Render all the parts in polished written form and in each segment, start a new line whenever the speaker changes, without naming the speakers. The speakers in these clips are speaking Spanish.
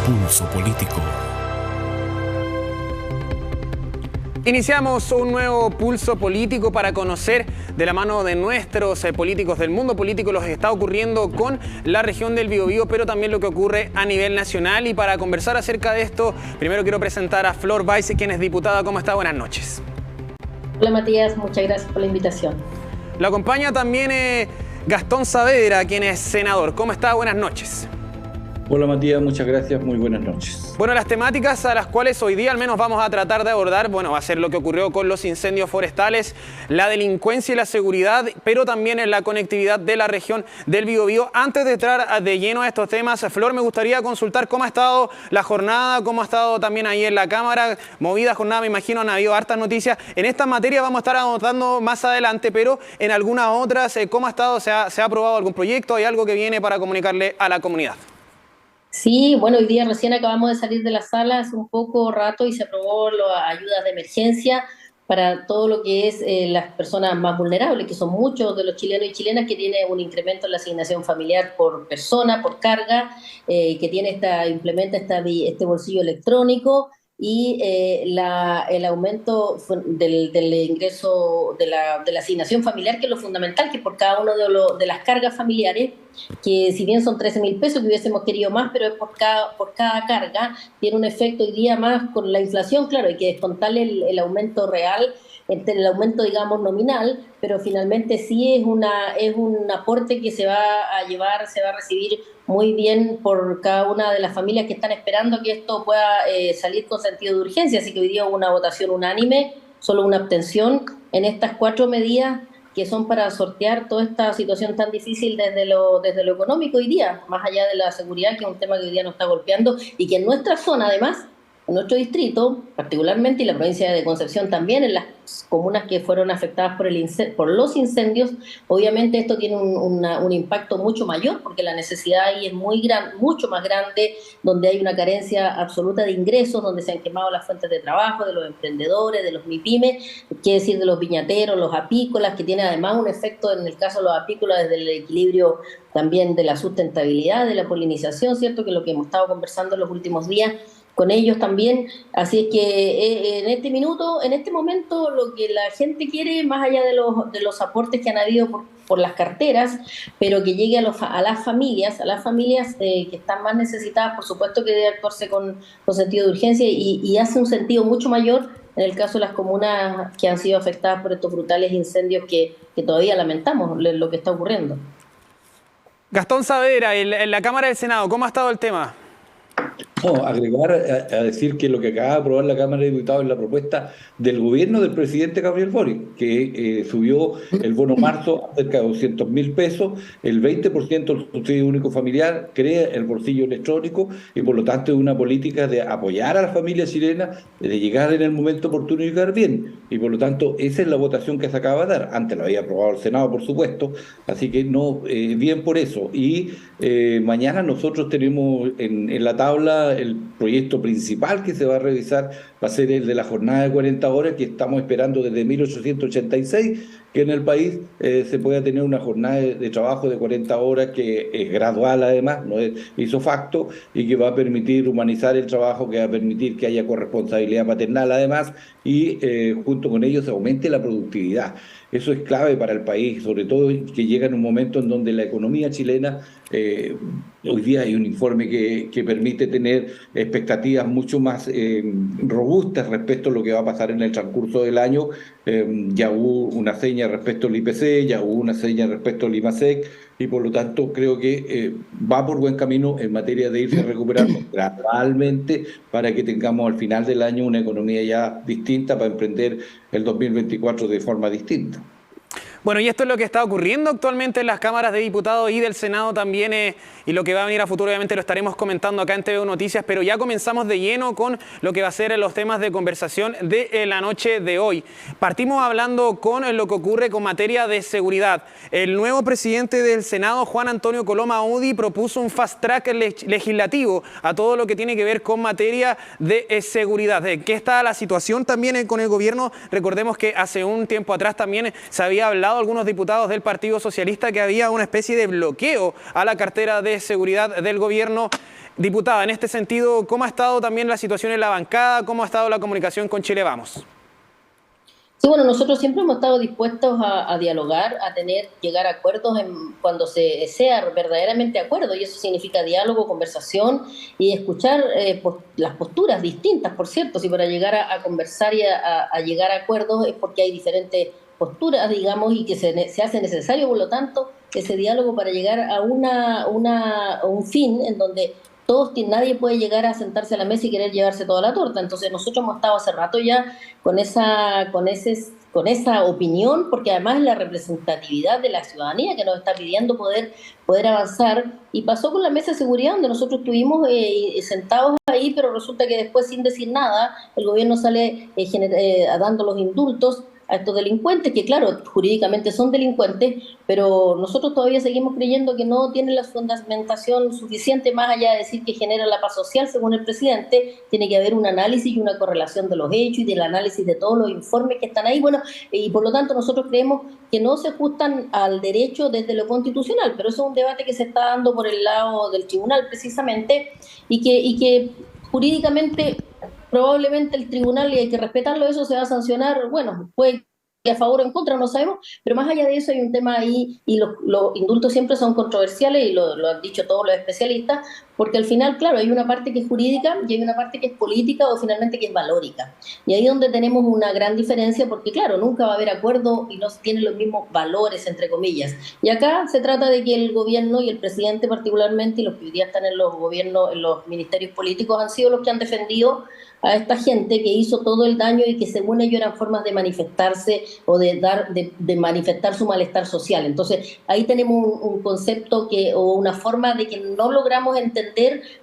Pulso Político.
Iniciamos un nuevo pulso político para conocer de la mano de nuestros políticos del mundo político lo que está ocurriendo con la región del Biobío, pero también lo que ocurre a nivel nacional. Y para conversar acerca de esto, primero quiero presentar a Flor Weiss, quien es diputada. ¿Cómo está? Buenas noches.
Hola Matías, muchas gracias por la invitación.
Lo acompaña también Gastón Saavedra, quien es senador. ¿Cómo está? Buenas noches.
Hola Matías, muchas gracias, muy buenas noches.
Bueno, las temáticas a las cuales hoy día al menos vamos a tratar de abordar, bueno, va a ser lo que ocurrió con los incendios forestales, la delincuencia y la seguridad, pero también en la conectividad de la región del Biobío. Antes de entrar de lleno a estos temas, Flor, me gustaría consultar cómo ha estado la jornada, cómo ha estado también ahí en la Cámara, movida jornada, me imagino, han habido hartas noticias. En esta materia vamos a estar anotando más adelante, pero en algunas otras, ¿cómo ha estado? ¿Se ha aprobado algún proyecto? ¿Hay algo que viene para comunicarle a la comunidad?
Sí, bueno, hoy día recién acabamos de salir de la sala hace un poco rato y se aprobó las ayudas de emergencia para todo lo que es las personas más vulnerables, que son muchos de los chilenos y chilenas, que tiene un incremento en la asignación familiar por persona, por carga, que tiene implementa este bolsillo electrónico y el aumento del ingreso de la asignación familiar, que es lo fundamental, que por cada uno de las cargas familiares, que si bien son 13.000 pesos, que hubiésemos querido más, pero es por cada carga, tiene un efecto hoy día más con la inflación. Claro, hay que descontarle el aumento real, el aumento, digamos, nominal, pero finalmente sí es un aporte que se va a recibir muy bien por cada una de las familias que están esperando que esto pueda salir con sentido de urgencia. Así que hoy día hubo una votación unánime, solo una abstención en estas 4 medidas que son para sortear toda esta situación tan difícil desde lo económico hoy día, más allá de la seguridad, que es un tema que hoy día nos está golpeando y que en nuestra zona, además, en nuestro distrito, particularmente, y la provincia de Concepción también, en las comunas que fueron afectadas por los incendios, obviamente esto tiene un impacto mucho mayor, porque la necesidad ahí es mucho más grande, donde hay una carencia absoluta de ingresos, donde se han quemado las fuentes de trabajo de los emprendedores, de los MIPYME, quiere decir de los viñateros, los apícolas, que tiene además un efecto, en el caso de los apícolas, desde el equilibrio también de la sustentabilidad, de la polinización, ¿cierto?, que es lo que hemos estado conversando en los últimos días con ellos también. Así es que en este momento, lo que la gente quiere, más allá de los aportes que han habido por las carteras, pero que llegue a las familias que están más necesitadas, por supuesto que debe actuarse con sentido de urgencia y hace un sentido mucho mayor en el caso de las comunas que han sido afectadas por estos brutales incendios que todavía lamentamos lo que está ocurriendo.
Gastón Saavedra, en la Cámara del Senado, ¿cómo ha estado el tema?
No, agregar a decir que lo que acaba de aprobar la Cámara de Diputados es la propuesta del gobierno del presidente Gabriel Boric, que subió el bono marzo a cerca de 200.000 pesos, el 20% del subsidio único familiar, crea el bolsillo electrónico y por lo tanto es una política de apoyar a la familia chilena, de llegar en el momento oportuno y llegar bien. Y por lo tanto esa es la votación que se acaba de dar. Antes lo había aprobado el Senado, por supuesto, así que no, bien por eso. Y mañana nosotros tenemos en la tabla el proyecto principal que se va a revisar, va a ser el de la jornada de 40 horas, que estamos esperando desde 1886, que en el país se pueda tener una jornada de trabajo de 40 horas, que es gradual además, no es ipso facto, y que va a permitir humanizar el trabajo, que va a permitir que haya corresponsabilidad paternal además, y junto con ello se aumente la productividad. Eso es clave para el país, sobre todo que llega en un momento en donde la economía chilena, hoy día hay un informe que permite tener expectativas mucho más robustas respecto a lo que va a pasar en el transcurso del año. Ya hubo una seña respecto al IPC, ya hubo una seña respecto al IMASEC, y por lo tanto creo que va por buen camino en materia de irse recuperando gradualmente para que tengamos al final del año una economía ya distinta para emprender el 2024 de forma distinta.
Bueno, y esto es lo que está ocurriendo actualmente en las cámaras de diputados y del Senado también, y lo que va a venir a futuro obviamente lo estaremos comentando acá en TVU Noticias, pero ya comenzamos de lleno con lo que va a ser los temas de conversación de la noche de hoy. Partimos hablando con lo que ocurre con materia de seguridad. El nuevo presidente del Senado, Juan Antonio Coloma Udi, propuso un fast track legislativo a todo lo que tiene que ver con materia de seguridad. ¿Qué está la situación también con el gobierno? Recordemos que hace un tiempo atrás también se había hablado señalado algunos diputados del Partido Socialista que había una especie de bloqueo a la cartera de seguridad del gobierno. Diputada, en este sentido, ¿cómo ha estado también la situación en la bancada? ¿Cómo ha estado la comunicación con Chile Vamos?
Sí, bueno, nosotros siempre hemos estado dispuestos a dialogar, llegar a acuerdos cuando sea verdaderamente acuerdo, y eso significa diálogo, conversación y escuchar las posturas distintas, por cierto. Si para llegar a conversar y a llegar a acuerdos es porque hay diferentes posturas, digamos, y que se hace necesario, por lo tanto, ese diálogo para llegar a un fin en donde nadie puede llegar a sentarse a la mesa y querer llevarse toda la torta. Entonces nosotros hemos estado hace rato ya con esa opinión, porque además es la representatividad de la ciudadanía que nos está pidiendo poder avanzar, y pasó con la mesa de seguridad donde nosotros estuvimos sentados ahí, pero resulta que después, sin decir nada, el gobierno sale dando los indultos a estos delincuentes, que claro, jurídicamente son delincuentes, pero nosotros todavía seguimos creyendo que no tienen la fundamentación suficiente, más allá de decir que genera la paz social, según el presidente. Tiene que haber un análisis y una correlación de los hechos y del análisis de todos los informes que están ahí, bueno, y por lo tanto nosotros creemos que no se ajustan al derecho desde lo constitucional, pero eso es un debate que se está dando por el lado del tribunal precisamente, y que jurídicamente probablemente el tribunal, y hay que respetarlo, eso se va a sancionar, bueno, puede que a favor o en contra, no sabemos, pero más allá de eso hay un tema ahí, y los indultos siempre son controversiales, y lo han dicho todos los especialistas, porque al final, claro, hay una parte que es jurídica y hay una parte que es política o finalmente que es valórica. Y ahí es donde tenemos una gran diferencia, porque claro, nunca va a haber acuerdo y no tienen los mismos valores, entre comillas. Y acá se trata de que el gobierno y el presidente particularmente, y los que hoy día están en los gobiernos, en los ministerios políticos, han sido los que han defendido a esta gente que hizo todo el daño y que según ellos eran formas de manifestarse o de manifestar su malestar social. Entonces ahí tenemos un concepto o una forma de que no logramos entender,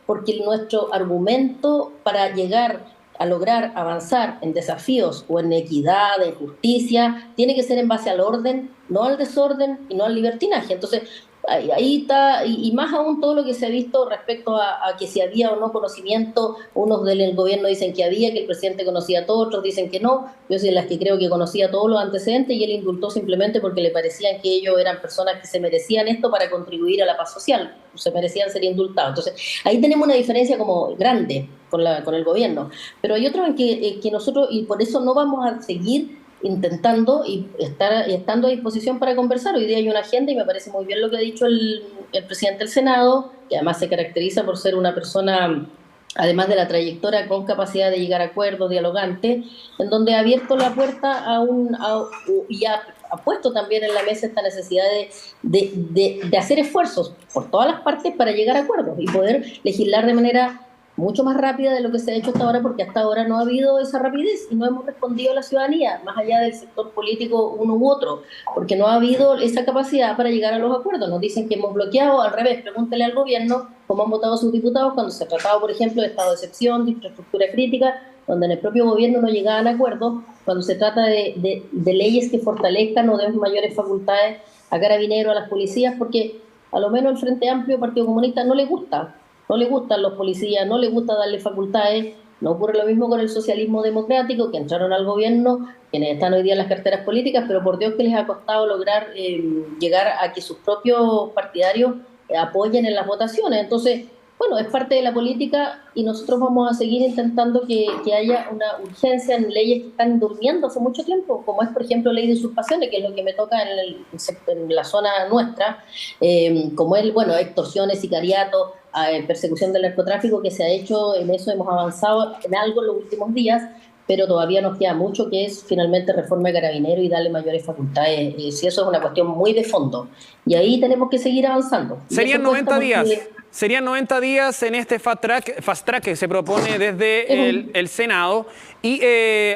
porque nuestro argumento para llegar a lograr avanzar en desafíos o en equidad, en justicia, tiene que ser en base al orden, no al desorden y no al libertinaje. Entonces ahí está, y más aún todo lo que se ha visto respecto a que si había o no conocimiento. Unos del gobierno dicen que había, que el presidente conocía a todos, otros dicen que no. Yo soy de las que creo que conocía todos los antecedentes, y él indultó simplemente porque le parecían que ellos eran personas que se merecían esto para contribuir a la paz social, se merecían ser indultados. Entonces ahí tenemos una diferencia como grande con el gobierno, pero hay otro en que nosotros, y por eso no vamos a seguir intentando y estando a disposición para conversar. Hoy día hay una agenda y me parece muy bien lo que ha dicho el presidente del Senado, que además se caracteriza por ser una persona, además de la trayectoria, con capacidad de llegar a acuerdos, dialogante, en donde ha abierto la puerta y ha puesto también en la mesa esta necesidad de hacer esfuerzos por todas las partes para llegar a acuerdos y poder legislar de manera mucho más rápida de lo que se ha hecho hasta ahora, porque hasta ahora no ha habido esa rapidez y no hemos respondido a la ciudadanía, más allá del sector político uno u otro, porque no ha habido esa capacidad para llegar a los acuerdos. Nos dicen que hemos bloqueado, al revés, pregúntele al gobierno cómo han votado sus diputados cuando se ha tratado, por ejemplo, de estado de excepción, de infraestructura crítica, donde en el propio gobierno no llegaban a acuerdos, cuando se trata de leyes que fortalezcan o den mayores facultades a Carabineros, a las policías, porque a lo menos el Frente Amplio, Partido Comunista, no le gustan los policías, no les gusta darle facultades. No ocurre lo mismo con el socialismo democrático, que entraron al gobierno, quienes están hoy día en las carteras políticas, pero por Dios que les ha costado lograr llegar a que sus propios partidarios apoyen en las votaciones. Entonces, bueno, es parte de la política, y nosotros vamos a seguir intentando que haya una urgencia en leyes que están durmiendo hace mucho tiempo, como es, por ejemplo, ley de usurpaciones, que es lo que me toca en la zona nuestra, como es, bueno, extorsiones, sicariato, persecución del narcotráfico, que se ha hecho. En eso hemos avanzado en algo en los últimos días, pero todavía nos queda mucho, que es finalmente reforma de Carabineros y darle mayores facultades. Si eso es una cuestión muy de fondo, y ahí tenemos que seguir avanzando.
Serían 90 días. Serían 90 días en este fast track que se propone desde el Senado, y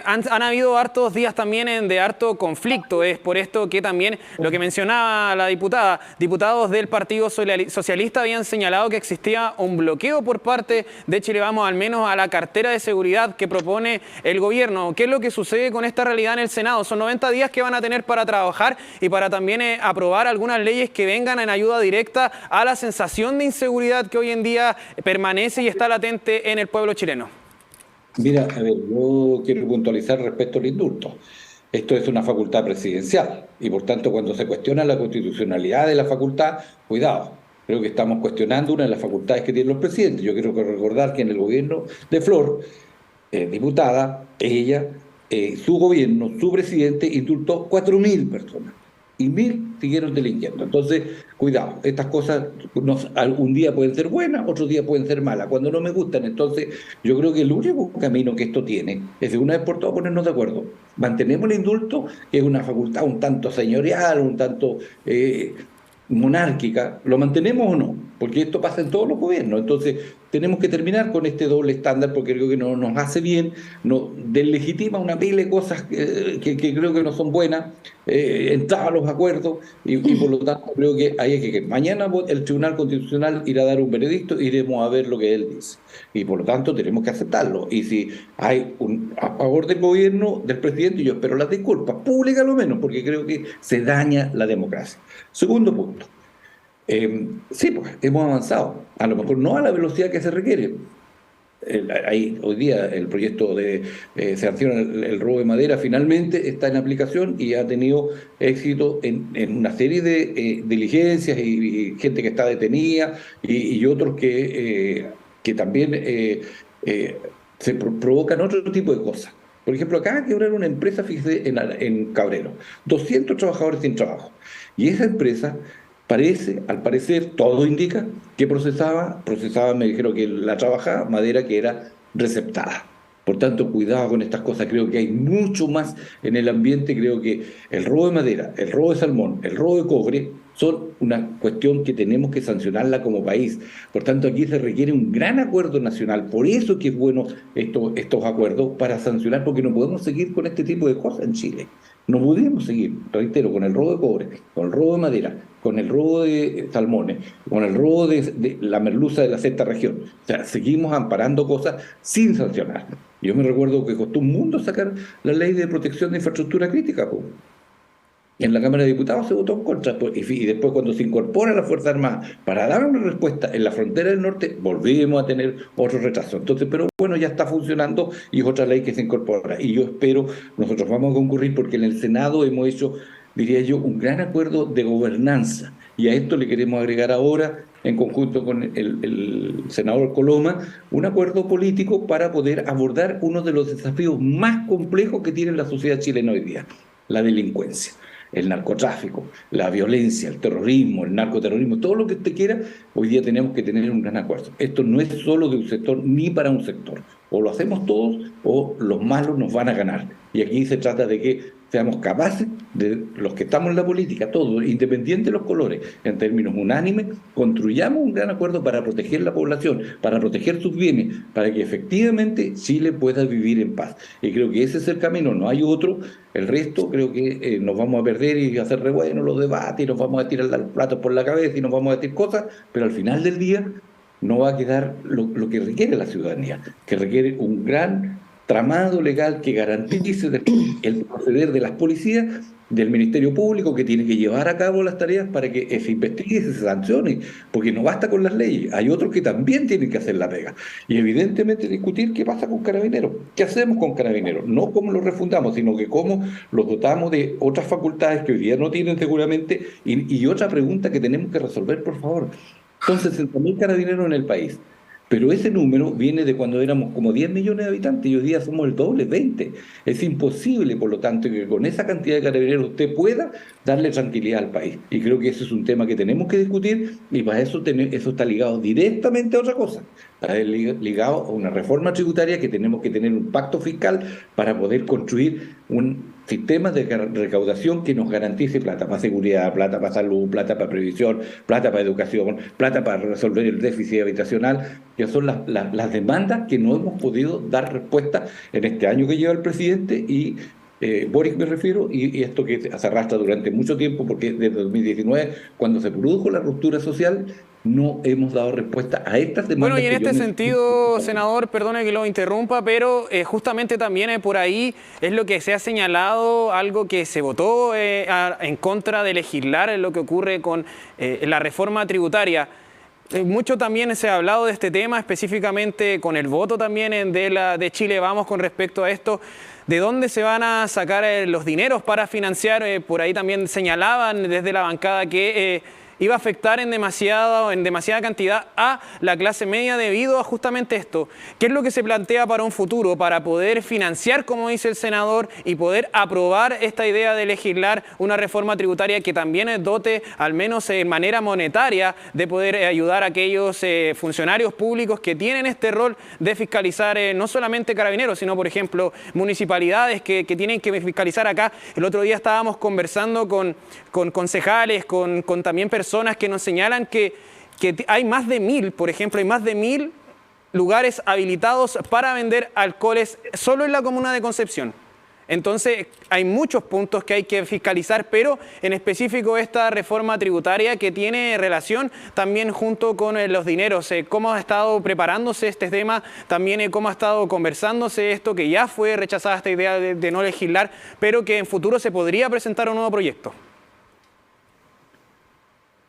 han habido hartos días también de harto conflicto. Es por esto que también lo que mencionaba la diputada, diputados del Partido Socialista habían señalado que existía un bloqueo por parte de Chile Vamos, al menos a la cartera de seguridad que propone el gobierno. ¿Qué es lo que sucede con esta realidad en el Senado? Son 90 días que van a tener para trabajar y para también aprobar algunas leyes que vengan en ayuda directa a la sensación de inseguridad que hoy en día permanece y está latente en el pueblo chileno.
Mira, a ver, yo quiero puntualizar respecto al indulto. Esto es una facultad presidencial y por tanto cuando se cuestiona la constitucionalidad de la facultad, cuidado, creo que estamos cuestionando una de las facultades que tienen los presidentes. Yo quiero recordar que en el gobierno de Flor, diputada, ella, su gobierno, su presidente indultó 4.000 personas y 1.000 siguieron delinquiendo. Entonces, cuidado, estas cosas un día pueden ser buenas, otros días pueden ser malas. Cuando no me gustan, entonces yo creo que el único camino que esto tiene es de una vez por todas ponernos de acuerdo. Mantenemos el indulto, que es una facultad un tanto señorial, un tanto monárquica, ¿lo mantenemos o no? Porque esto pasa en todos los gobiernos. Entonces, tenemos que terminar con este doble estándar porque creo que no nos hace bien, nos deslegitima una pila de cosas que creo que no son buenas, entrar a los acuerdos y por lo tanto creo que hay que mañana el Tribunal Constitucional irá a dar un veredicto, iremos a ver lo que él dice y por lo tanto tenemos que aceptarlo. Y si hay a favor del gobierno, del presidente, yo espero las disculpas públicas a lo menos, porque creo que se daña la democracia. Segundo punto. Sí, pues hemos avanzado, a lo mejor no a la velocidad que se requiere. Hoy día el proyecto de sanción el robo de madera finalmente está en aplicación y ha tenido éxito en una serie de diligencias y gente que está detenida y otros que también se provocan otro tipo de cosas. Por ejemplo, acá quebraron una empresa, fíjese, en Cabrero, 200 trabajadores sin trabajo. Y esa empresa al parecer, todo indica que procesaba, me dijeron que la trabajaba, madera que era receptada. Por tanto, cuidado con estas cosas, creo que hay mucho más en el ambiente, creo que el robo de madera, el robo de salmón, el robo de cobre, son una cuestión que tenemos que sancionarla como país. Por tanto, aquí se requiere un gran acuerdo nacional, por eso que es bueno estos acuerdos para sancionar, porque no podemos seguir con este tipo de cosas en Chile. No podemos seguir, reitero, con el robo de cobre, con el robo de madera, con el robo de salmones, con el robo de la merluza de la sexta región. O sea, seguimos amparando cosas sin sancionar. Yo me recuerdo que costó un mundo sacar la ley de protección de infraestructura crítica. En la Cámara de Diputados se votó en contra, y después cuando se incorpora la Fuerza Armada para dar una respuesta en la frontera del norte, volvimos a tener otro retraso. Entonces, pero bueno, ya está funcionando y es otra ley que se incorpora. Y yo espero, nosotros vamos a concurrir porque en el Senado hemos hecho, diría yo, un gran acuerdo de gobernanza. Y a esto le queremos agregar ahora, en conjunto con el senador Coloma, un acuerdo político para poder abordar uno de los desafíos más complejos que tiene la sociedad chilena hoy día, la delincuencia. El narcotráfico, la violencia, el terrorismo, el narcoterrorismo, todo lo que usted quiera, hoy día tenemos que tener un gran acuerdo. Esto no es solo de un sector ni para un sector. O lo hacemos todos o los malos nos van a ganar. Y aquí se trata de que seamos capaces, de los que estamos en la política, todos, independiente de los colores, en términos unánimes, construyamos un gran acuerdo para proteger la población, para proteger sus bienes, para que efectivamente Chile pueda vivir en paz. Y creo que ese es el camino, no hay otro. El resto creo que nos vamos a perder y hacer revuelo los debates y nos vamos a tirar los platos por la cabeza y nos vamos a decir cosas, pero al final del día no va a quedar lo que requiere la ciudadanía, que requiere un gran tramado legal que garantice el proceder de las policías, del Ministerio Público, que tiene que llevar a cabo las tareas para que se investigue y se sancione, porque no basta con las leyes, hay otros que también tienen que hacer la pega. Y evidentemente discutir qué pasa con Carabineros, qué hacemos con Carabineros, no cómo los refundamos, sino que cómo los dotamos de otras facultades que hoy día no tienen seguramente, y otra pregunta que tenemos que resolver, por favor. Son 60.000 carabineros en el país. Pero ese número viene de cuando éramos como 10 millones de habitantes y hoy día somos el doble, 20. Es imposible, por lo tanto, que con esa cantidad de carabineros usted pueda darle tranquilidad al país. Y creo que ese es un tema que tenemos que discutir y para eso eso está ligado directamente a otra cosa. Está ligado a una reforma tributaria que tenemos que tener un pacto fiscal para poder construir un sistema de recaudación que nos garantice plata para seguridad, plata para salud, plata para previsión, plata para educación, plata para resolver el déficit habitacional, que son las demandas que no hemos podido dar respuesta en este año que lleva el presidente y Boric me refiero, y esto que se arrastra durante mucho tiempo, porque desde 2019, cuando se produjo la ruptura social, no hemos dado respuesta a estas demandas.
Bueno, y en este sentido, senador, perdone que lo interrumpa, pero justamente también por ahí es lo que se ha señalado, algo que se votó en contra de legislar, en lo que ocurre con la reforma tributaria. Mucho también se ha hablado de este tema, específicamente con el voto también de Chile Vamos con respecto a esto. ¿De dónde se van a sacar los dineros para financiar? Por ahí también señalaban desde la bancada que iba a afectar en demasiada cantidad a la clase media debido a justamente esto. ¿Qué es lo que se plantea para un futuro, para poder financiar, como dice el senador, y poder aprobar esta idea de legislar una reforma tributaria que también dote, al menos en manera monetaria, de poder ayudar a aquellos funcionarios públicos que tienen este rol de fiscalizar no solamente carabineros, sino, por ejemplo, municipalidades que tienen que fiscalizar acá? El otro día estábamos conversando con concejales, con también personas que nos señalan que hay más de 1000, por ejemplo, hay más de 1000 lugares habilitados para vender alcoholes solo en la comuna de Concepción. Entonces, hay muchos puntos que hay que fiscalizar, pero en específico esta reforma tributaria que tiene relación también junto con los dineros. ¿Cómo ha estado preparándose este tema? También cómo ha estado conversándose esto, que ya fue rechazada esta idea de no legislar, pero que en futuro se podría presentar un nuevo proyecto.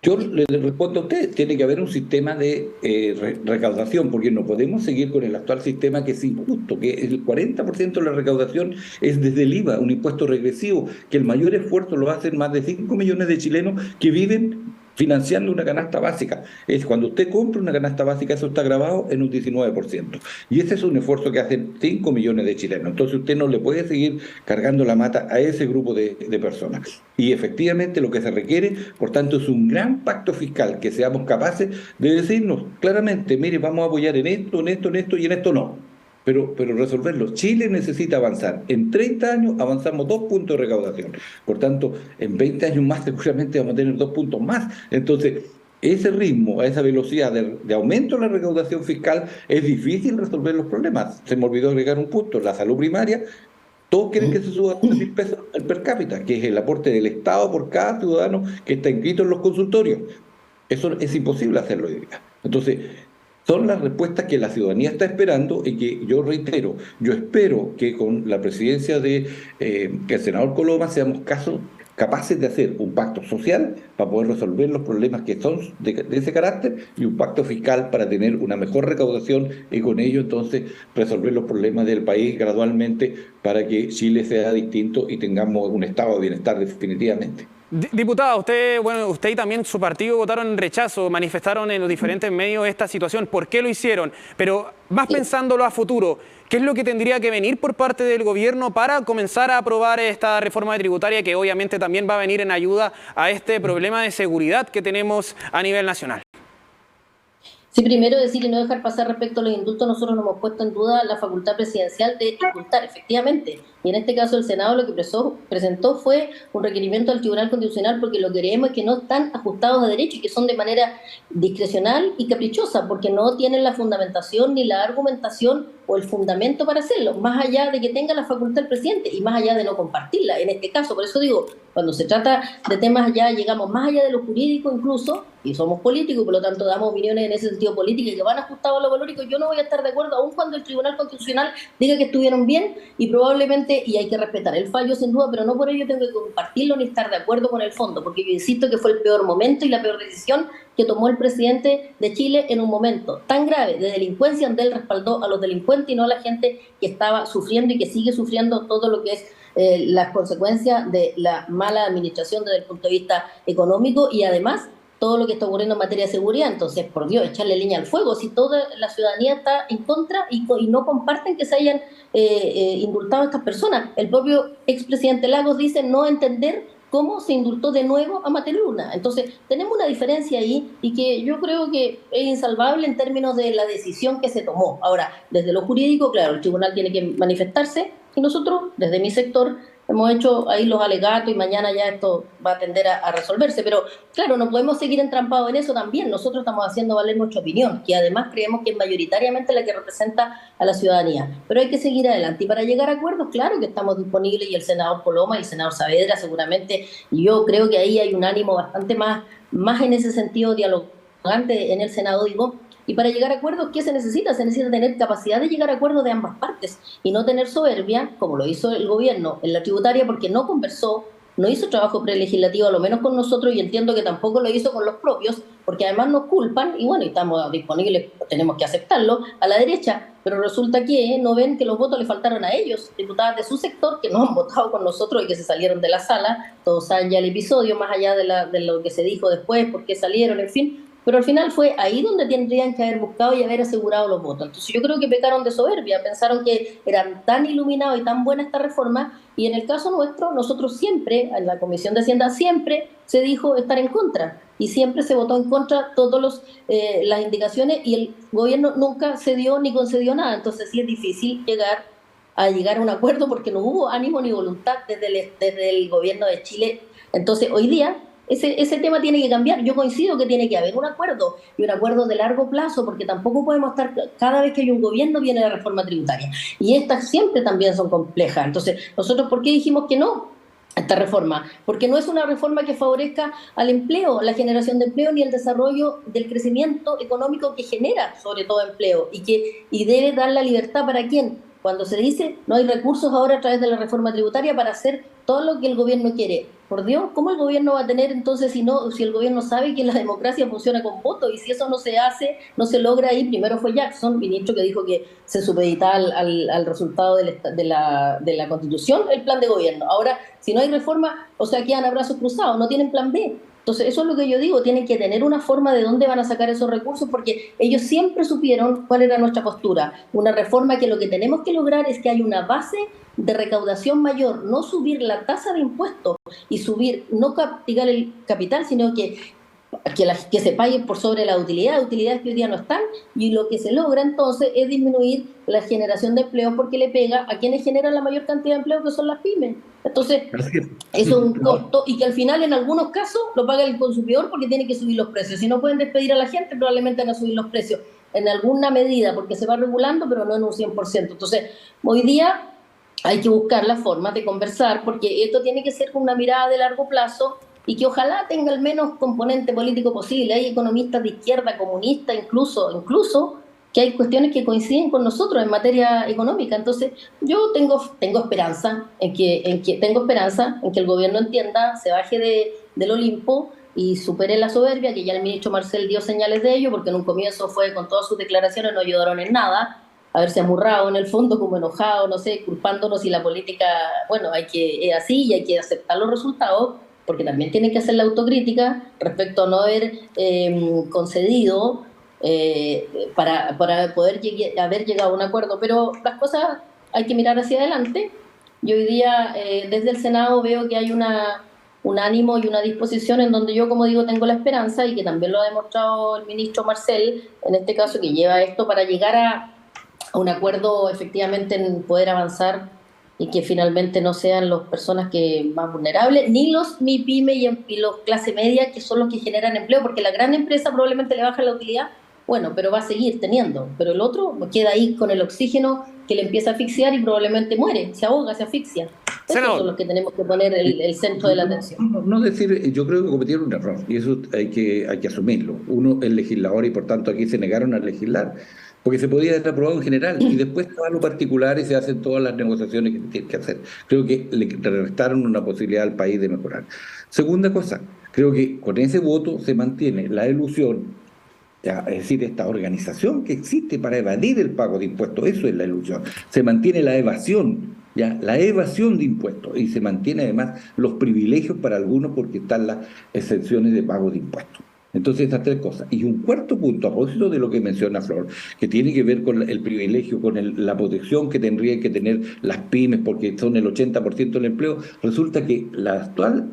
Yo le respondo a usted, tiene que haber un sistema de recaudación, porque no podemos seguir con el actual sistema que es injusto, que el 40% de la recaudación es desde el IVA, un impuesto regresivo, que el mayor esfuerzo lo hacen más de 5 millones de chilenos que viven financiando una canasta básica. Es cuando usted compra una canasta básica, eso está grabado en un 19%. Y ese es un esfuerzo que hacen 5 millones de chilenos. Entonces usted no le puede seguir cargando la mata a ese grupo de personas. Y efectivamente lo que se requiere, por tanto, es un gran pacto fiscal, que seamos capaces de decirnos claramente, mire, vamos a apoyar en esto, en esto, en esto y en esto no. Pero resolverlo. Chile necesita avanzar. En 30 años avanzamos 2 puntos de recaudación. Por tanto, en 20 años más seguramente vamos a tener 2 puntos más. Entonces, ese ritmo, a esa velocidad de aumento de la recaudación fiscal, es difícil resolver los problemas. Se me olvidó agregar un punto, la salud primaria. Todos quieren que se suba 3.000 pesos el per cápita, que es el aporte del Estado por cada ciudadano que está inscrito en los consultorios. Eso es imposible hacerlo hoy día. Entonces, son las respuestas que la ciudadanía está esperando y que yo reitero, yo espero que con la presidencia del senador Coloma seamos capaces de hacer un pacto social para poder resolver los problemas que son de ese carácter y un pacto fiscal para tener una mejor recaudación y con ello entonces resolver los problemas del país gradualmente para que Chile sea distinto y tengamos un estado de bienestar definitivamente.
Diputada, usted y también su partido votaron en rechazo, manifestaron en los diferentes medios esta situación. ¿Por qué lo hicieron? Pero más pensándolo a futuro, ¿qué es lo que tendría que venir por parte del gobierno para comenzar a aprobar esta reforma tributaria que obviamente también va a venir en ayuda a este problema de seguridad que tenemos a nivel nacional?
Sí, primero decir y no dejar pasar respecto a los indultos, nosotros no hemos puesto en duda la facultad presidencial de indultar, efectivamente. Y en este caso el Senado lo que presentó fue un requerimiento al Tribunal Constitucional porque lo que creemos es que no están ajustados a derecho y que son de manera discrecional y caprichosa, porque no tienen la fundamentación ni la argumentación o el fundamento para hacerlo, más allá de que tenga la facultad el presidente y más allá de no compartirla. En este caso, por eso digo, cuando se trata de temas ya llegamos más allá de lo jurídico incluso, y somos políticos, por lo tanto damos opiniones en ese sentido político y que van ajustados a lo valórico. Yo no voy a estar de acuerdo, aun cuando el Tribunal Constitucional diga que estuvieron bien y probablemente, y hay que respetar el fallo sin duda, pero no por ello tengo que compartirlo ni estar de acuerdo con el fondo, porque yo insisto que fue el peor momento y la peor decisión que tomó el presidente de Chile en un momento tan grave de delincuencia, donde él respaldó a los delincuentes y no a la gente que estaba sufriendo y que sigue sufriendo todo lo que es las consecuencias de la mala administración desde el punto de vista económico y además todo lo que está ocurriendo en materia de seguridad. Entonces, por Dios, echarle leña al fuego, si toda la ciudadanía está en contra y no comparten que se hayan indultado a estas personas. El propio expresidente Lagos dice no entender cómo se indultó de nuevo a Mateluna. Entonces, tenemos una diferencia ahí y que yo creo que es insalvable en términos de la decisión que se tomó. Ahora, desde lo jurídico, claro, el tribunal tiene que manifestarse y nosotros, desde mi sector, hemos hecho ahí los alegatos y mañana ya esto va a tender a resolverse. Pero, claro, no podemos seguir entrampados en eso también. Nosotros estamos haciendo valer nuestra opinión, que además creemos que es mayoritariamente la que representa a la ciudadanía. Pero hay que seguir adelante. Y para llegar a acuerdos, claro que estamos disponibles, y el senador Coloma y el senador Saavedra seguramente. Y yo creo que ahí hay un ánimo bastante más en ese sentido dialogante en el Senado, digo. Y para llegar a acuerdos, ¿qué se necesita? Se necesita tener capacidad de llegar a acuerdos de ambas partes y no tener soberbia, como lo hizo el gobierno en la tributaria, porque no conversó, no hizo trabajo prelegislativo, a lo menos con nosotros, y entiendo que tampoco lo hizo con los propios, porque además nos culpan, y bueno, y estamos disponibles, tenemos que aceptarlo, a la derecha, pero resulta que no ven que los votos le faltaron a ellos, diputadas de su sector, que no han votado con nosotros y que se salieron de la sala, todos saben ya el episodio, más allá de lo que se dijo después, por qué salieron, en fin, pero al final fue ahí donde tendrían que haber buscado y haber asegurado los votos. Entonces yo creo que pecaron de soberbia, pensaron que eran tan iluminados y tan buena esta reforma, y en el caso nuestro, nosotros siempre, en la Comisión de Hacienda, siempre se dijo estar en contra, y siempre se votó en contra todas las indicaciones, y el gobierno nunca cedió ni concedió nada. Entonces sí es difícil llegar a un acuerdo porque no hubo ánimo ni voluntad desde el gobierno de Chile. Entonces hoy día ese tema tiene que cambiar. Yo coincido que tiene que haber un acuerdo, y un acuerdo de largo plazo, porque tampoco podemos estar, cada vez que hay un gobierno viene la reforma tributaria, y estas siempre también son complejas. Entonces, nosotros, ¿por qué dijimos que no a esta reforma? Porque no es una reforma que favorezca al empleo, la generación de empleo, ni el desarrollo del crecimiento económico que genera, sobre todo empleo, y debe dar la libertad para quién. Cuando se dice no hay recursos ahora a través de la reforma tributaria para hacer todo lo que el gobierno quiere. Por Dios, ¿cómo el gobierno va a tener entonces si el gobierno sabe que la democracia funciona con voto? Y si eso no se hace, no se logra ahí. Primero fue Jackson, ministro, que dijo que se supeditaba al resultado de la Constitución el plan de gobierno. Ahora, si no hay reforma, o sea, quedan a brazos cruzados, no tienen plan B. Entonces, eso es lo que yo digo, tienen que tener una forma de dónde van a sacar esos recursos, porque ellos siempre supieron cuál era nuestra postura. Una reforma que lo que tenemos que lograr es que haya una base de recaudación mayor, no subir la tasa de impuestos y subir, no castigar el capital, sino que se paguen por sobre la utilidad, utilidades que hoy día no están, y lo que se logra entonces es disminuir la generación de empleo, porque le pega a quienes generan la mayor cantidad de empleo, que son las pymes. Entonces, eso es un costo, y que al final en algunos casos lo paga el consumidor porque tiene que subir los precios. Si no pueden despedir a la gente, probablemente van a subir los precios en alguna medida, porque se va regulando, pero no en un 100%. Entonces, hoy día hay que buscar las formas de conversar, porque esto tiene que ser con una mirada de largo plazo, y que ojalá tenga el menos componente político posible. Hay economistas de izquierda, comunistas, incluso que hay cuestiones que coinciden con nosotros en materia económica. Entonces, yo tengo esperanza en que el gobierno entienda, se baje del Olimpo y supere la soberbia, que ya el ministro Marcel dio señales de ello, porque en un comienzo fue con todas sus declaraciones, no ayudaron en nada, haberse amurrado en el fondo, como enojado, no sé, culpándonos, y la política, bueno, es así y hay que aceptar los resultados, porque también tienen que hacer la autocrítica respecto a no haber concedido para poder haber llegado a un acuerdo. Pero las cosas hay que mirar hacia adelante. Y hoy día desde el Senado veo que hay un ánimo y una disposición en donde yo, como digo, tengo la esperanza, y que también lo ha demostrado el ministro Marcel, en este caso, que lleva esto para llegar a un acuerdo efectivamente en poder avanzar, y que finalmente no sean las personas que más vulnerables, ni los MIPYME y los clase media, que son los que generan empleo, porque la gran empresa probablemente le baja la utilidad, bueno, pero va a seguir teniendo, pero el otro queda ahí con el oxígeno que le empieza a asfixiar y probablemente muere, se ahoga, se asfixia. Esos son los que tenemos que poner el centro de la atención.
No decir, yo creo que cometieron un error, y eso hay que asumirlo. Uno es legislador, y por tanto aquí se negaron a legislar, porque se podía haber aprobado en general, y después se va a lo particular y se hacen todas las negociaciones que tienen que hacer. Creo que le restaron una posibilidad al país de mejorar. Segunda cosa, creo que con ese voto se mantiene la ilusión, es decir, esta organización que existe para evadir el pago de impuestos, eso es la ilusión. Se mantiene la evasión, la evasión de impuestos, y se mantiene además los privilegios para algunos, porque están las exenciones de pago de impuestos. Entonces, estas tres cosas. Y un cuarto punto, a propósito de lo que menciona Flor, que tiene que ver con el privilegio, con la protección que tendrían que tener las pymes, porque son el 80% del empleo. Resulta que la actual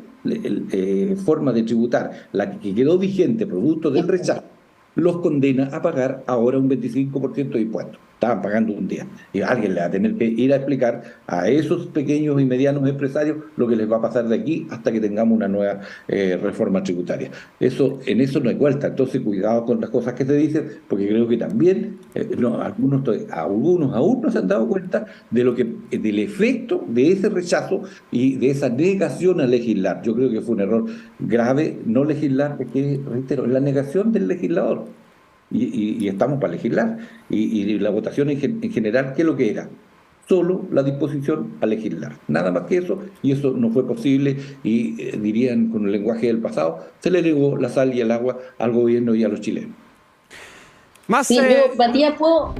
forma de tributar, la que quedó vigente producto del rechazo, los condena a pagar ahora un 25% de impuestos. Estaban pagando un día. Y alguien le va a tener que ir a explicar a esos pequeños y medianos empresarios lo que les va a pasar de aquí hasta que tengamos una nueva reforma tributaria. En eso no hay vuelta. Entonces, cuidado con las cosas que se dicen, porque creo que también algunos aún no se han dado cuenta del efecto de ese rechazo y de esa negación a legislar. Yo creo que fue un error grave no legislar, porque, reitero, la negación del legislador. Y estamos para legislar. Y la votación en general, ¿qué es lo que era? solo la disposición a legislar. Nada más que eso, y eso no fue posible, y dirían con el lenguaje del pasado, se le negó la sal y el agua al gobierno y a los chilenos.
Sí, Matías, ¿puedo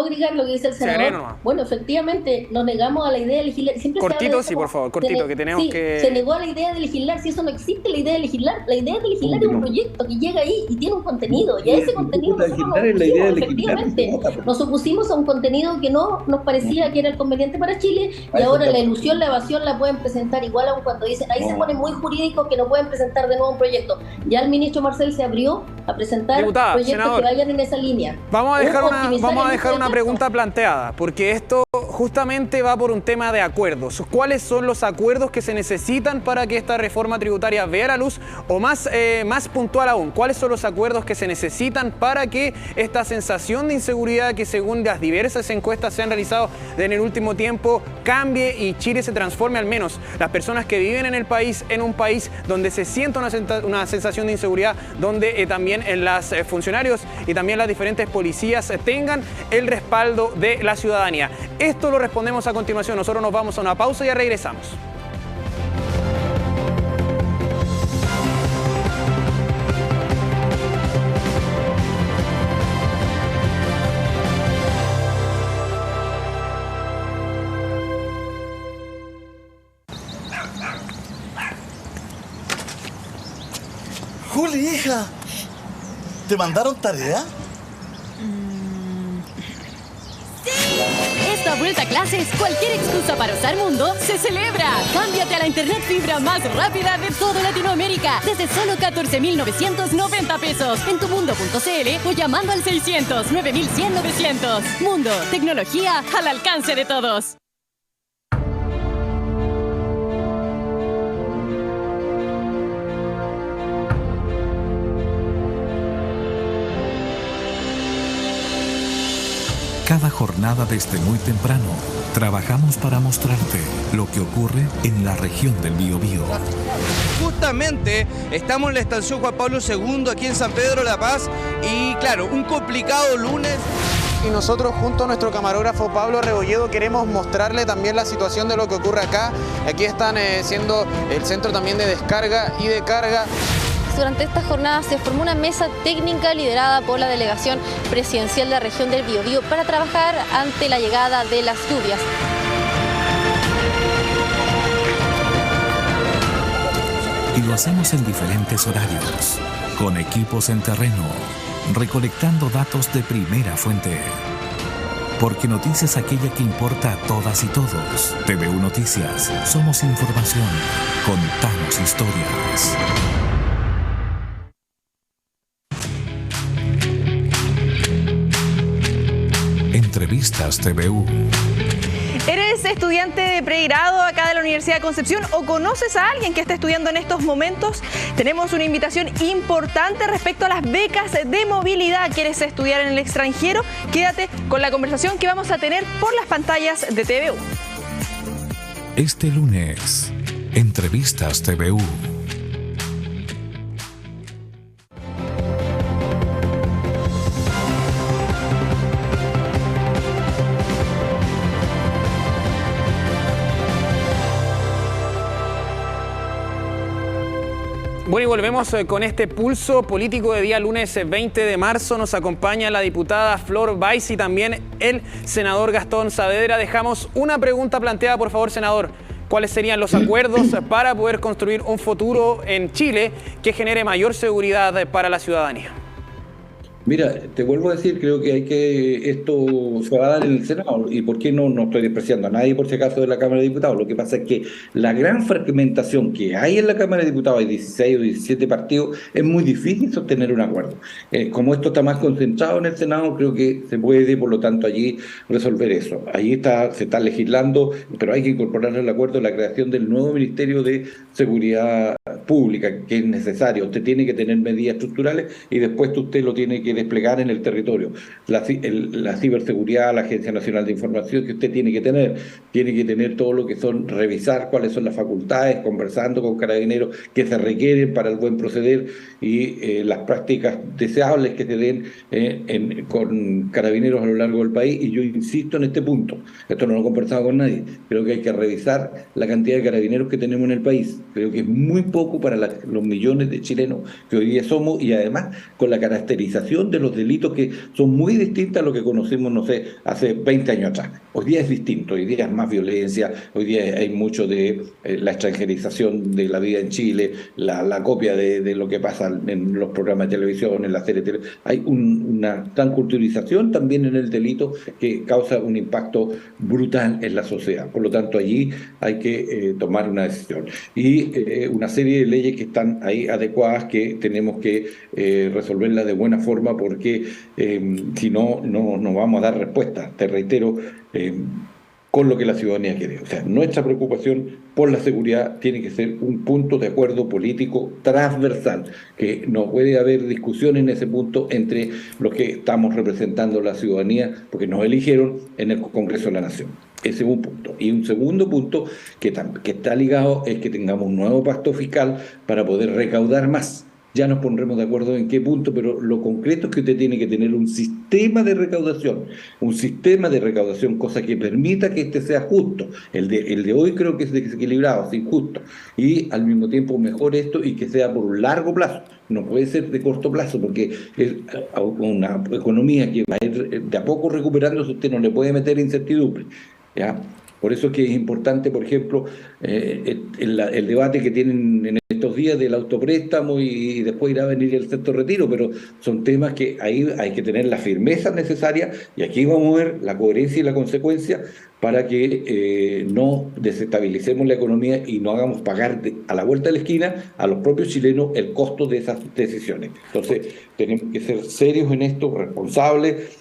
agregar lo que dice el senador? Bueno, efectivamente, nos negamos a la idea de legislar. Siempre
cortito, sí, por favor, cortito, que tenemos que...
Se negó a la idea de legislar, si eso no existe, la idea de legislar. La idea de legislar es un proyecto que llega ahí y tiene un contenido, y a ese contenido nosotros nos opusimos, efectivamente. Nos opusimos a un contenido que no nos parecía que era el conveniente para Chile, y ahora la ilusión, la evasión la pueden presentar igual, aun cuando dicen, ahí se pone muy jurídico que no pueden presentar de nuevo un proyecto. Ya el ministro Marcel se abrió a presentar proyectos que vayan en esa línea.
Vamos a dejar una pregunta planteada, porque esto justamente va por un tema de acuerdos. ¿Cuáles son los acuerdos que se necesitan para que esta reforma tributaria vea la luz? O más puntual aún, ¿cuáles son los acuerdos que se necesitan para que esta sensación de inseguridad que según las diversas encuestas se han realizado en el último tiempo cambie y Chile se transforme, al menos las personas que viven en el país, en un país donde se sienta una sensación de inseguridad, donde también los funcionarios y también las diferentes policías tengan el respaldo de la ciudadanía? Esto lo respondemos a continuación. Nosotros nos vamos a una pausa y ya regresamos.
Juli, hija, ¿te mandaron tarea?
Esta vuelta a clases, cualquier excusa para usar Mundo se celebra. Cámbiate a la internet fibra más rápida de toda Latinoamérica desde solo 14,990 pesos en tumundo.cl o llamando al 600 9100 900. Mundo, tecnología al alcance de todos.
Cada jornada desde muy temprano, trabajamos para mostrarte lo que ocurre en la región del Biobío.
Justamente estamos en la estación Juan Pablo II aquí en San Pedro La Paz y claro, un complicado lunes.
Y nosotros junto a nuestro camarógrafo Pablo Rebolledo queremos mostrarle también la situación de lo que ocurre acá. Aquí están siendo el centro también de descarga y de carga.
Durante esta jornada se formó una mesa técnica liderada por la delegación presidencial de la región del Biobío para trabajar ante la llegada de las lluvias.
Y lo hacemos en diferentes horarios, con equipos en terreno, recolectando datos de primera fuente. Porque noticia es aquella que importa a todas y todos. TVU Noticias, somos información, contamos historias. Entrevistas TVU.
¿Eres estudiante de pregrado acá de la Universidad de Concepción o conoces a alguien que esté estudiando en estos momentos? Tenemos una invitación importante respecto a las becas de movilidad. ¿Quieres estudiar en el extranjero? Quédate con la conversación que vamos a tener por las pantallas de TVU.
Este lunes, Entrevistas TVU.
Bueno, y volvemos con este pulso político de día lunes 20 de marzo. Nos acompaña la diputada Flor Baiz y también el senador Gastón Saavedra. Dejamos una pregunta planteada, por favor, senador. ¿Cuáles serían los acuerdos para poder construir un futuro en Chile que genere mayor seguridad para la ciudadanía?
Mira, te vuelvo a decir, creo que esto se va a dar en el Senado, y por qué no estoy despreciando a nadie por si acaso de la Cámara de Diputados. Lo que pasa es que la gran fragmentación que hay en la Cámara de Diputados, hay 16 o 17 partidos, es muy difícil sostener un acuerdo. Como esto está más concentrado en el Senado, creo que se puede, por lo tanto, allí resolver eso. Allí se está legislando, pero hay que incorporar al acuerdo la creación del nuevo Ministerio de Seguridad Pública, que es necesario. Usted tiene que tener medidas estructurales y después usted lo tiene que desplegar en el territorio. La ciberseguridad, la Agencia Nacional de Información que usted tiene que tener todo lo que son, revisar cuáles son las facultades, conversando con carabineros que se requieren para el buen proceder y las prácticas deseables que se den con carabineros a lo largo del país. Y yo insisto en este punto, esto no lo he conversado con nadie, creo que hay que revisar la cantidad de carabineros que tenemos en el país. Creo que es muy poco para los millones de chilenos que hoy día somos, y además con la caracterización de los delitos que son muy distintas a lo que conocimos, no sé, hace 20 años atrás. Hoy día es distinto, hoy día es más violencia, hoy día hay mucho de la extranjerización de la vida en Chile, la copia de lo que pasa en los programas de televisión, en las series de televisión. Hay una tan culturización también en el delito que causa un impacto brutal en la sociedad. Por lo tanto, allí hay que tomar una decisión. Y una serie de leyes que están ahí adecuadas, que tenemos que resolverlas de buena forma, porque si no, no vamos a dar respuesta, te reitero, con lo que la ciudadanía quiere. O sea, nuestra preocupación por la seguridad tiene que ser un punto de acuerdo político transversal, que no puede haber discusión en ese punto entre los que estamos representando a la ciudadanía, porque nos eligieron en el Congreso de la Nación. Ese es un punto. Y un segundo punto que está ligado es que tengamos un nuevo pacto fiscal para poder recaudar más. Ya nos pondremos de acuerdo en qué punto, pero lo concreto es que usted tiene que tener un sistema de recaudación, cosa que permita que este sea justo. El de hoy creo que es desequilibrado, es injusto, y al mismo tiempo mejor esto, y que sea por un largo plazo. No puede ser de corto plazo, porque es una economía que va a ir de a poco recuperándose. Usted no le puede meter incertidumbre, ¿ya? Por eso es que es importante, por ejemplo, el debate que tienen en estos días del autopréstamo, y después irá a venir el sexto retiro, pero son temas que ahí hay que tener la firmeza necesaria, y aquí vamos a ver la coherencia y la consecuencia para que no desestabilicemos la economía y no hagamos pagar a la vuelta de la esquina a los propios chilenos el costo de esas decisiones. Entonces, tenemos que ser serios en esto, responsables.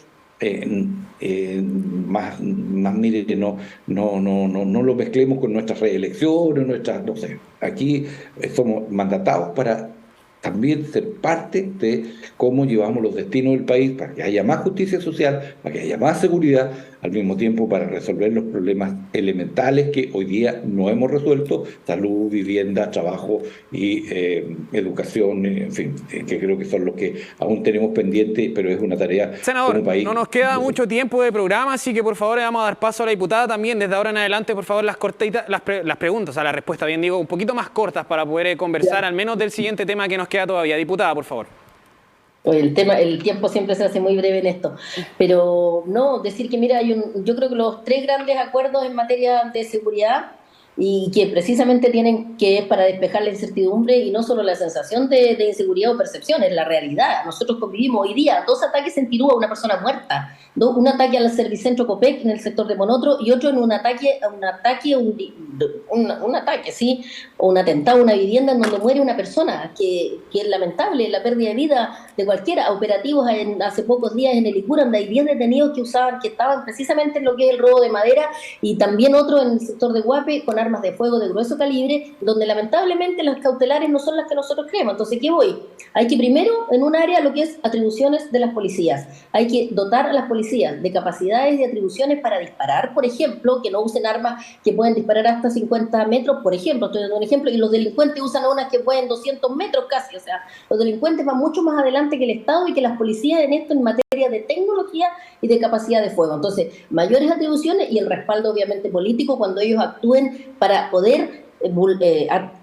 Más mire que no lo mezclemos con nuestras reelecciones, no sé. Aquí somos mandatados para también ser parte de cómo llevamos los destinos del país, para que haya más justicia social, para que haya más seguridad, al mismo tiempo para resolver los problemas elementales que hoy día no hemos resuelto: salud, vivienda, trabajo y educación, en fin, que creo que son los que aún tenemos pendientes, pero es una tarea.
Senador,
como país.
No nos queda mucho tiempo de programa, así que por favor le vamos a dar paso a la diputada también. Desde ahora en adelante, por favor, las preguntas, la respuesta, bien digo, un poquito más cortas para poder conversar al menos del siguiente tema que nos queda todavía. Diputada, por favor.
El tiempo siempre se hace muy breve en esto, pero no, decir que mira, yo creo que los 3 grandes acuerdos en materia de seguridad, y que precisamente tienen que es para despejar la incertidumbre, y no solo la sensación de inseguridad o percepción, es la realidad. Nosotros convivimos hoy día 2 ataques en Tirúa, una persona muerta, un ataque al Servicentro Copec en el sector de Monotro, y otro en un atentado a una vivienda en donde muere una persona, que es lamentable, la pérdida de vida de cualquiera. Operativos hace pocos días en el Icura, donde hay 10 detenidos que estaban precisamente en lo que es el robo de madera, y también otro en el sector de Guape con armas de fuego de grueso calibre, donde lamentablemente las cautelares no son las que nosotros creemos. Entonces, ¿qué voy? Hay que primero, en un área, lo que es atribuciones de las policías. Hay que dotar a las policías de capacidades y atribuciones para disparar, por ejemplo, que no usen armas que pueden disparar hasta 50 metros, por ejemplo, estoy dando un ejemplo, y los delincuentes usan unas que pueden 200 metros casi. O sea, los delincuentes van mucho más adelante que el Estado y que las policías en esto, en materia de tecnología y de capacidad de fuego. Entonces, mayores atribuciones y el respaldo obviamente político cuando ellos actúen para poder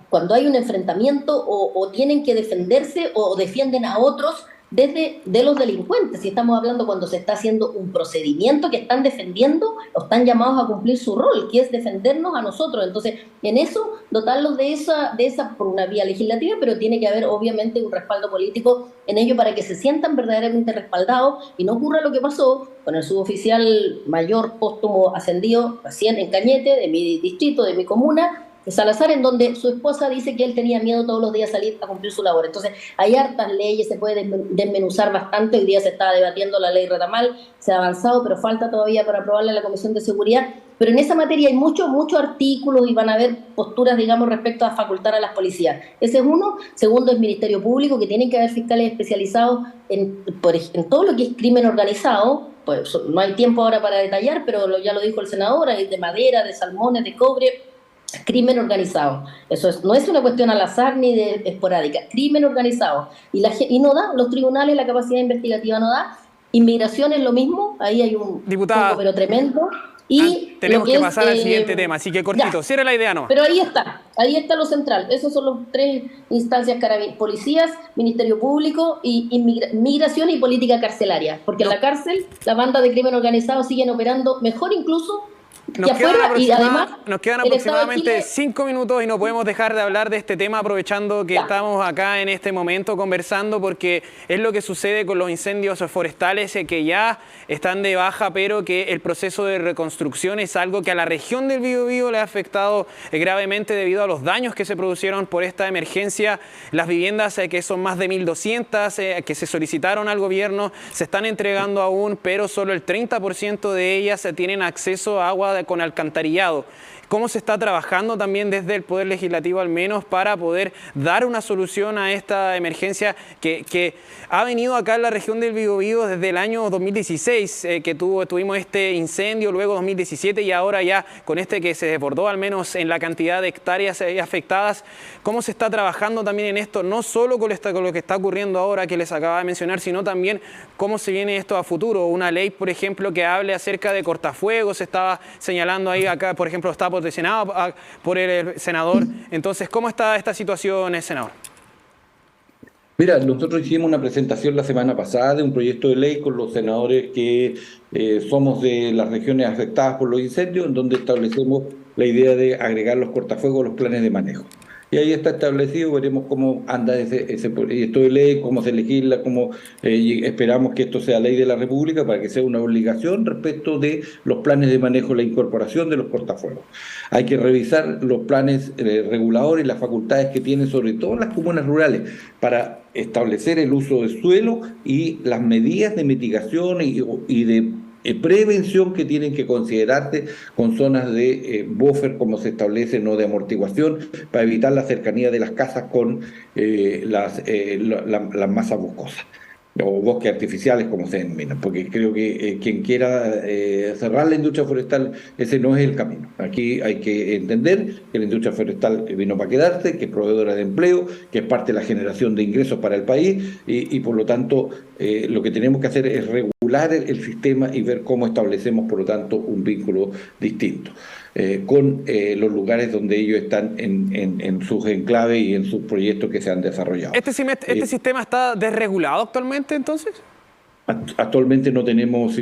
cuando hay un enfrentamiento o tienen que defenderse o defienden a otros de los delincuentes. Si estamos hablando cuando se está haciendo un procedimiento que están defendiendo o están llamados a cumplir su rol, que es defendernos a nosotros. Entonces, en eso, dotarlos de esa por una vía legislativa, pero tiene que haber obviamente un respaldo político en ello para que se sientan verdaderamente respaldados y no ocurra lo que pasó con el suboficial mayor póstumo ascendido recién en Cañete, de mi distrito, de mi comuna, Salazar, en donde su esposa dice que él tenía miedo todos los días salir a cumplir su labor. Entonces, hay hartas leyes, se puede desmenuzar bastante. Hoy día se está debatiendo la ley Retamal, se ha avanzado, pero falta todavía para aprobarla en la Comisión de Seguridad. Pero en esa materia hay muchos artículos y van a haber posturas, digamos, respecto a facultar a las policías. Ese es uno. Segundo es Ministerio Público, que tienen que haber fiscales especializados en todo lo que es crimen organizado. Pues no hay tiempo ahora para detallar, pero ya lo dijo el senador, hay de madera, de salmones, de cobre, crimen organizado. Eso no es una cuestión al azar ni de esporádica, crimen organizado. Y no da, los tribunales, la capacidad investigativa no da. Inmigración es lo mismo, ahí hay un
diputada,
poco, pero tremendo. Y
tenemos que pasar al siguiente tema, así que cortito, cierra la idea, ¿no?
Pero ahí está lo central. Esos son los tres instancias: policías, Ministerio Público y migración y política carcelaria. Porque en la cárcel, las bandas de crimen organizado siguen operando mejor incluso que afuera, y además
nos quedan aproximadamente 5 minutos y no podemos dejar de hablar de este tema, aprovechando que estamos acá en este momento conversando, porque es lo que sucede con los incendios forestales que ya están de baja, pero que el proceso de reconstrucción es algo que a la región del Biobío le ha afectado gravemente debido a los daños que se produjeron por esta emergencia. Las viviendas que son más de 1.200 que se solicitaron al gobierno se están entregando aún, pero solo el 30% de ellas tienen acceso a agua con alcantarillado. ¿Cómo se está trabajando también desde el Poder Legislativo al menos para poder dar una solución a esta emergencia que ha venido acá en la región del Biobío desde el año 2016, que tuvimos este incendio, luego 2017 y ahora ya con este que se desbordó al menos en la cantidad de hectáreas afectadas? ¿Cómo se está trabajando también en esto, no solo con lo que está ocurriendo ahora que les acababa de mencionar, sino también cómo se viene esto a futuro? Una ley, por ejemplo, que hable acerca de cortafuegos, se estaba señalando ahí acá, por ejemplo, está potenciado por el senador. Entonces, ¿cómo está esta situación, senador?
Mira, nosotros hicimos una presentación la semana pasada de un proyecto de ley con los senadores que somos de las regiones afectadas por los incendios, en donde establecemos la idea de agregar los cortafuegos a los planes de manejo. Y ahí está establecido, veremos cómo anda ese proyecto de ley, cómo se legisla, cómo esperamos que esto sea ley de la República para que sea una obligación respecto de los planes de manejo, la incorporación de los cortafuegos. Hay que revisar los planes reguladores y las facultades que tienen sobre todo las comunas rurales para establecer el uso del suelo y las medidas de mitigación y de prevención que tienen que considerarse con zonas de buffer, como se establece, no de amortiguación, para evitar la cercanía de las casas con las masas boscosas o bosques artificiales, como se denominan, porque creo que quien quiera cerrar la industria forestal, ese no es el camino. Aquí hay que entender que la industria forestal vino para quedarse, que es proveedora de empleo, que es parte de la generación de ingresos para el país y por lo tanto lo que tenemos que hacer es regular el sistema y ver cómo establecemos, por lo tanto, un vínculo distinto con los lugares donde ellos están en sus enclaves y en sus proyectos que se han desarrollado.
¿Este sistema está desregulado actualmente, entonces?
Actualmente no tenemos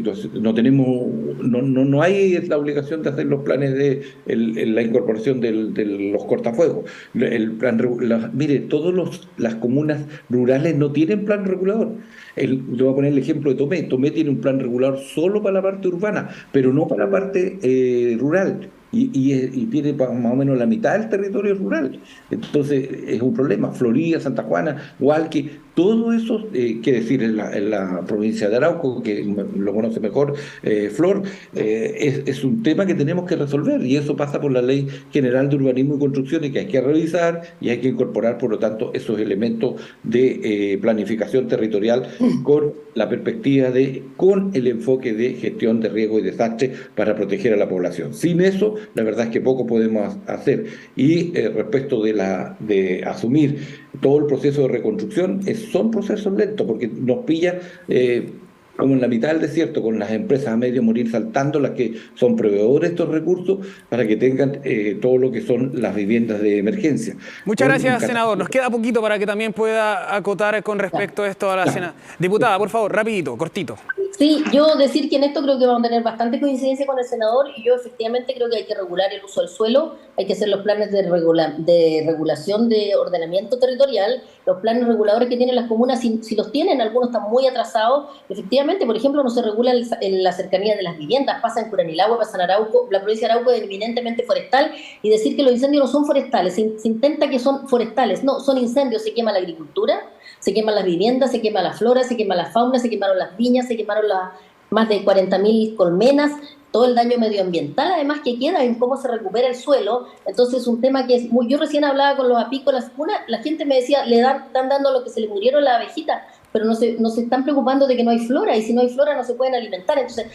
no hay la obligación de hacer los planes de la incorporación de los cortafuegos. Mire, todas las comunas rurales no tienen plan regulador. Le voy a poner el ejemplo de Tomé. Tomé tiene un plan regulador solo para la parte urbana, pero no para la parte rural. Y tiene más o menos la mitad del territorio rural. Entonces es un problema. Florida, Santa Juana, Hualqui, todo eso, que decir en la provincia de Arauco, que lo conoce mejor Flor, es un tema que tenemos que resolver, y eso pasa por la Ley General de Urbanismo y Construcción, y que hay que revisar y hay que incorporar, por lo tanto, esos elementos de planificación territorial con la perspectiva con el enfoque de gestión de riesgo y desastre para proteger a la población. Sin eso, la verdad es que poco podemos hacer. Y respecto de asumir todo el proceso de reconstrucción, son procesos lentos, porque nos pilla como en la mitad del desierto, con las empresas a medio morir saltando, las que son proveedores de estos recursos, para que tengan todo lo que son las viviendas de emergencia.
Muchas gracias, senador. Nos queda poquito para que también pueda acotar con respecto a esto a la Diputada, por favor, rapidito, cortito.
Sí, yo decir que en esto creo que vamos a tener bastante coincidencia con el senador y yo efectivamente creo que hay que regular el uso del suelo, hay que hacer los planes de regulación de ordenamiento territorial, los planes reguladores que tienen las comunas, si los tienen, algunos están muy atrasados, efectivamente, por ejemplo, no se regula en la cercanía de las viviendas, pasa en Curanilahue, pasa en Arauco, la provincia de Arauco es eminentemente forestal y decir que los incendios no son forestales, se intenta que son forestales, no, son incendios, se quema la agricultura, se queman las viviendas, se quema la flora, se quema la fauna, se quemaron las viñas, se quemaron más de 40.000 colmenas, todo el daño medioambiental además que queda en cómo se recupera el suelo. Entonces es un tema que es muy... Yo recién hablaba con los apícolas, la gente me decía, están dando lo que se le murieron las abejitas, pero no se están preocupando de que no hay flora, y si no hay flora no se pueden alimentar. Entonces,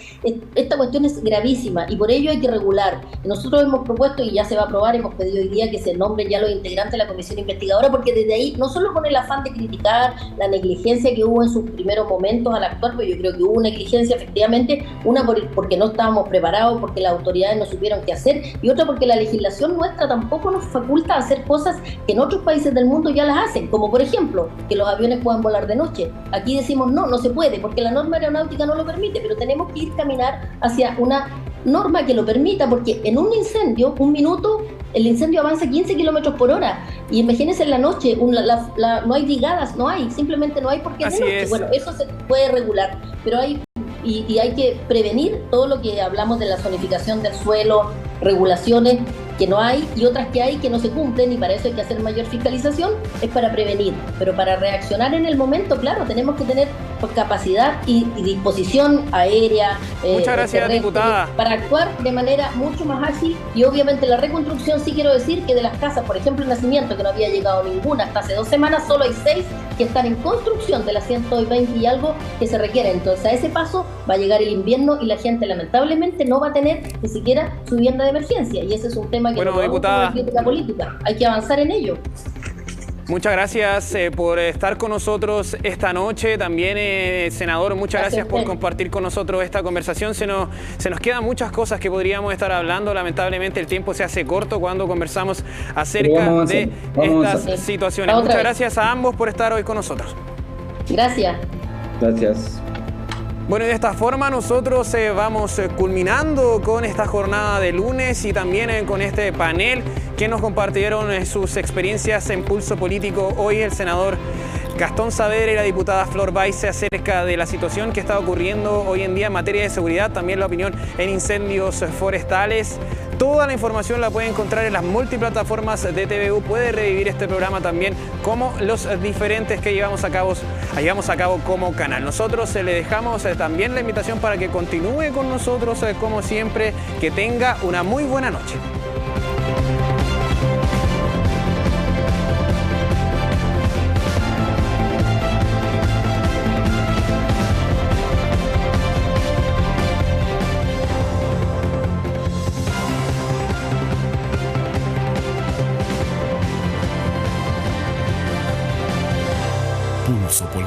esta cuestión es gravísima, y por ello hay que regular. Nosotros hemos propuesto, y ya se va a aprobar, hemos pedido hoy día que se nombren ya los integrantes de la comisión investigadora, porque desde ahí, no solo con el afán de criticar la negligencia que hubo en sus primeros momentos al actuar, pero yo creo que hubo negligencia, efectivamente, una porque no estábamos preparados, porque las autoridades no supieron qué hacer, y otra porque la legislación nuestra tampoco nos faculta hacer cosas que en otros países del mundo ya las hacen, como por ejemplo, que los aviones puedan volar de noche. Aquí decimos no se puede, porque la norma aeronáutica no lo permite, pero tenemos que ir caminar hacia una norma que lo permita, porque en un incendio, un minuto, el incendio avanza 15 kilómetros por hora, y imagínense en la noche, no hay brigadas, simplemente no hay porque es de noche. Bueno, eso se puede regular, pero hay que prevenir todo lo que hablamos de la zonificación del suelo, regulaciones que no hay y otras que hay que no se cumplen, y para eso hay que hacer mayor fiscalización, es para prevenir, pero para reaccionar en el momento, claro, tenemos que tener capacidad y disposición aérea.
Muchas gracias, diputada.
Para actuar de manera mucho más ágil, y obviamente la reconstrucción, sí quiero decir que de las casas, por ejemplo, en Nacimiento, que no había llegado ninguna hasta hace 2 semanas, solo hay 6 que están en construcción de las 120 y algo que se requieren. Entonces a ese paso va a llegar el invierno y la gente lamentablemente no va a tener ni siquiera su vivienda de emergencia, y ese es un tema que
bueno, diputada,
crítica política, hay que avanzar en ello.
Muchas gracias por estar con nosotros esta noche. También, senador, muchas gracias por compartir con nosotros esta conversación. Se nos quedan muchas cosas que podríamos estar hablando. Lamentablemente el tiempo se hace corto cuando conversamos acerca de estas situaciones. Muchas gracias a ambos por estar hoy con nosotros.
Gracias.
Gracias.
Bueno, y de esta forma nosotros vamos culminando con esta jornada de lunes y también con este panel que nos compartieron sus experiencias en Pulso Político. Hoy el senador Gastón Saavedra y la diputada Flor Baize acerca de la situación que está ocurriendo hoy en día en materia de seguridad, también la opinión en incendios forestales. Toda la información la puede encontrar en las multiplataformas de TVU. Puede revivir este programa también como los diferentes que llevamos a cabo como canal. Nosotros le dejamos también la invitación para que continúe con nosotros como siempre. Que tenga una muy buena noche.